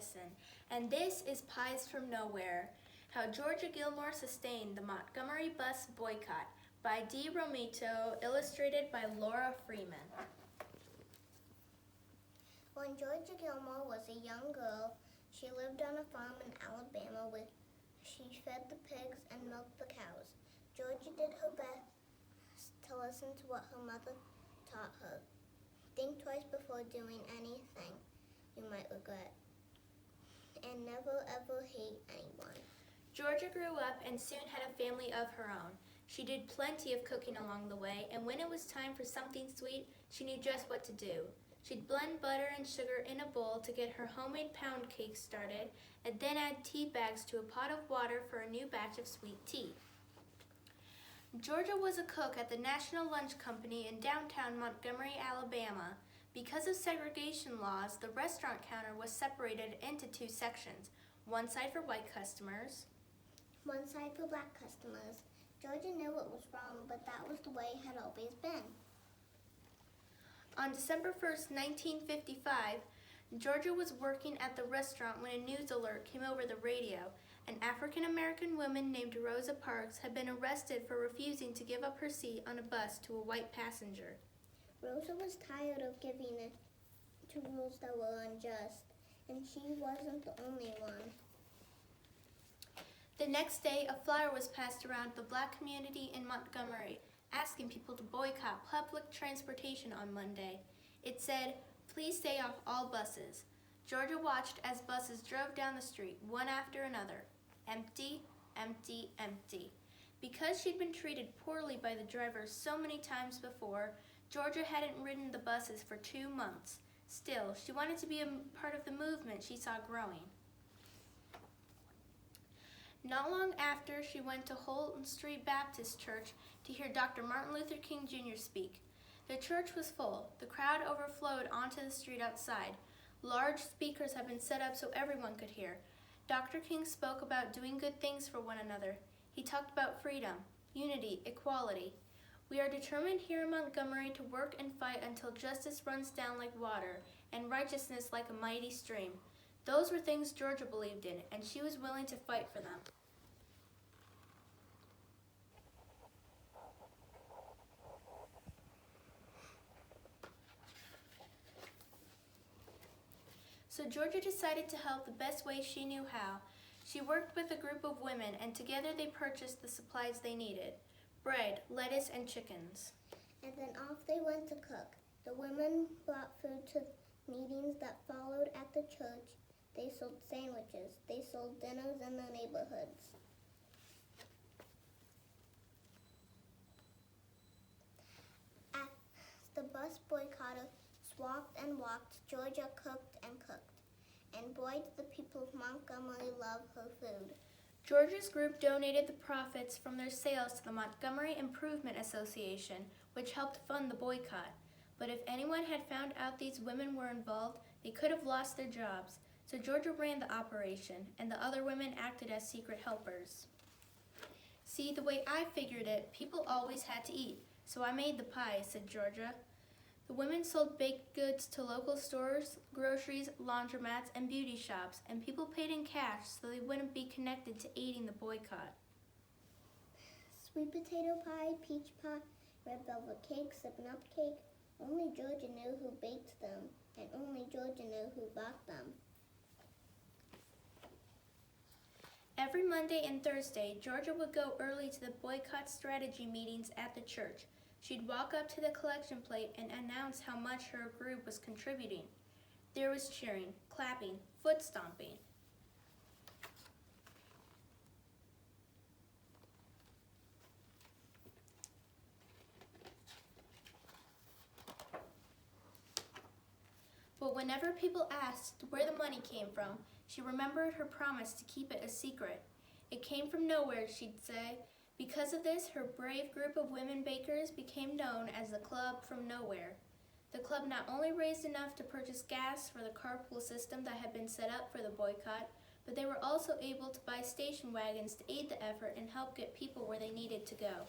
Addison, and this is Pies from Nowhere, How Georgia Gilmore Sustained the Montgomery Bus Boycott by D. Romito, illustrated by Laura Freeman. When Georgia Gilmore was a young girl, she lived on a farm in Alabama where she fed the pigs and milked the cows. Georgia did her best to listen to what her mother taught her. Think twice before doing anything you might regret. And never ever hate anyone. Georgia grew up and soon had a family of her own. She did plenty of cooking along the way, and when it was time for something sweet, she knew just what to do. She'd blend butter and sugar in a bowl to get her homemade pound cake started, and then add tea bags to a pot of water for a new batch of sweet tea. Georgia was a cook at the National Lunch Company in downtown Montgomery, Alabama. Because of segregation laws, the restaurant counter was separated into two sections, one side for white customers, one side for black customers. Georgia knew it was wrong, but that was the way it had always been. On December 1st, 1955, Georgia was working at the restaurant when a news alert came over the radio. An African-American woman named Rosa Parks had been arrested for refusing to give up her seat on a bus to a white passenger. Rosa was tired of giving it to rules that were unjust, and she wasn't the only one. The next day, a flyer was passed around the black community in Montgomery, asking people to boycott public transportation on Monday. It said, "Please stay off all buses." Georgia watched as buses drove down the street, one after another. Empty, empty, empty. Because she'd been treated poorly by the drivers so many times before, Georgia hadn't ridden the buses for 2 months. Still, she wanted to be a part of the movement she saw growing. Not long after, she went to Holton Street Baptist Church to hear Dr. Martin Luther King Jr. speak. The church was full. The crowd overflowed onto the street outside. Large speakers had been set up so everyone could hear. Dr. King spoke about doing good things for one another. He talked about freedom, unity, equality. "We are determined here in Montgomery to work and fight until justice runs down like water and righteousness like a mighty stream." Those were things Georgia believed in, and she was willing to fight for them. So Georgia decided to help the best way she knew how. She worked with a group of women, and together they purchased the supplies they needed: bread, lettuce, and chickens. And then off they went to cook. The women brought food to meetings that followed at the church. They sold sandwiches. They sold dinners in their neighborhoods. As the bus boycotter walked and walked, Georgia cooked and cooked. And boy, did the people of Montgomery love her food. Georgia's group donated the profits from their sales to the Montgomery Improvement Association, which helped fund the boycott. But if anyone had found out these women were involved, they could have lost their jobs. So Georgia ran the operation, and the other women acted as secret helpers. "See, the way I figured it, people always had to eat, so I made the pies," said Georgia. The women sold baked goods to local stores, groceries, laundromats, and beauty shops, and people paid in cash so they wouldn't be connected to aiding the boycott. Sweet potato pie, peach pie, red velvet cake, 7-Up cake. Only Georgia knew who baked them, and only Georgia knew who bought them. Every Monday and Thursday, Georgia would go early to the boycott strategy meetings at the church. She'd walk up to the collection plate and announce how much her group was contributing. There was cheering, clapping, foot stomping. But whenever people asked where the money came from, she remembered her promise to keep it a secret. "It came from nowhere," she'd say. Because of this, her brave group of women bakers became known as the Club from Nowhere. The club not only raised enough to purchase gas for the carpool system that had been set up for the boycott, but they were also able to buy station wagons to aid the effort and help get people where they needed to go.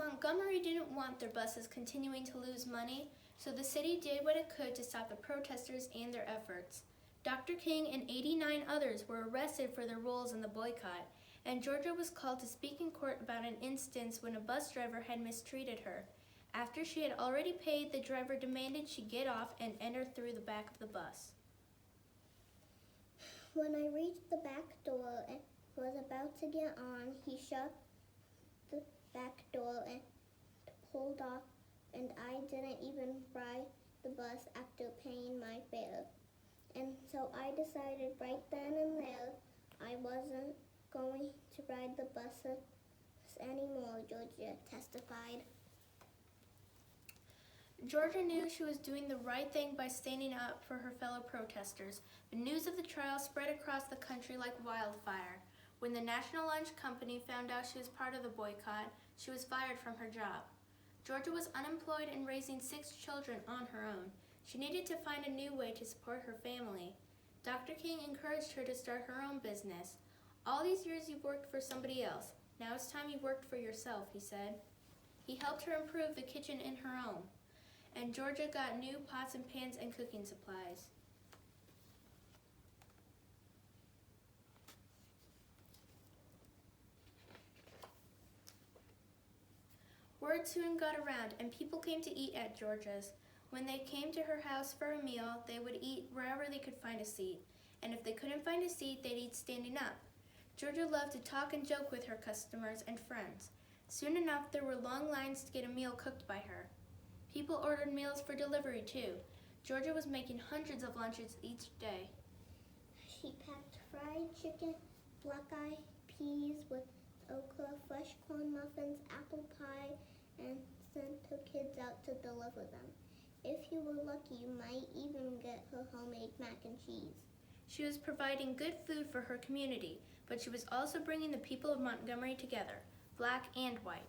Montgomery didn't want their buses continuing to lose money, so the city did what it could to stop the protesters and their efforts. Dr. King and 89 others were arrested for their roles in the boycott, and Georgia was called to speak in court about an instance when a bus driver had mistreated her. After she had already paid, the driver demanded she get off and enter through the back of the bus. When I reached the back door and was about to get on, he shut the back door and pulled off, and I didn't even ride the bus after paying my fare. And so I decided right then and there I wasn't going to ride the buses anymore, Georgia testified. Georgia knew she was doing the right thing by standing up for her fellow protesters, but news of the trial spread across the country like wildfire. When the National Lunch Company found out she was part of the boycott, she was fired from her job. Georgia was unemployed and raising 6 children on her own. She needed to find a new way to support her family. Dr. King encouraged her to start her own business. All these years you've worked for somebody else. Now it's time you worked for yourself, he said. He helped her improve the kitchen in her home, and Georgia got new pots and pans and cooking supplies. Word soon got around, and people came to eat at Georgia's. When they came to her house for a meal, they would eat wherever they could find a seat, and if they couldn't find a seat, they'd eat standing up. Georgia loved to talk and joke with her customers and friends. Soon enough, there were long lines to get a meal cooked by her. People ordered meals for delivery, too. Georgia was making hundreds of lunches each day. She packed fried chicken, black-eyed peas with okra, fresh corn muffins, apple pie, and sent her kids out to deliver them. If you were lucky, you might even get her homemade mac and cheese. She was providing good food for her community, but she was also bringing the people of Montgomery together, black and white.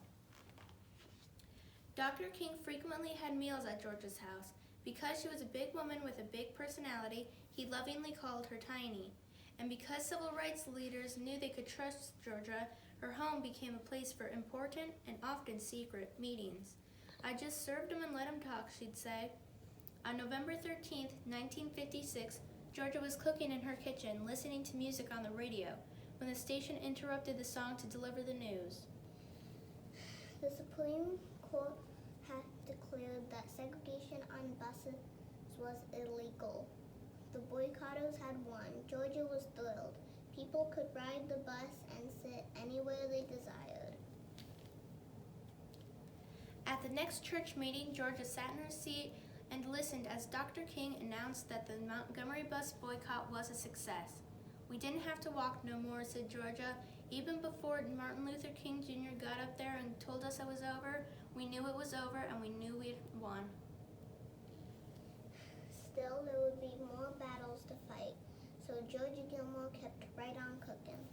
Dr. King frequently had meals at Georgia's house. Because she was a big woman with a big personality, he lovingly called her Tiny. And because civil rights leaders knew they could trust Georgia, her home became a place for important and often secret meetings. I just served him and let him talk, she'd say. On November 13th, 1956, Georgia was cooking in her kitchen, listening to music on the radio, when the station interrupted the song to deliver the news. The Supreme Court had declared that segregation on buses was illegal. The boycotters had won. Georgia was thrilled. People could ride the bus and sit anywhere they desired. At the next church meeting, Georgia sat in her seat and listened as Dr. King announced that the Montgomery bus boycott was a success. "We didn't have to walk no more," said Georgia. "Even before Martin Luther King Jr. got up there and told us it was over, we knew it was over and we knew we'd won." Still, there would be more battles to fight, so Georgia Gilmore kept right on cooking.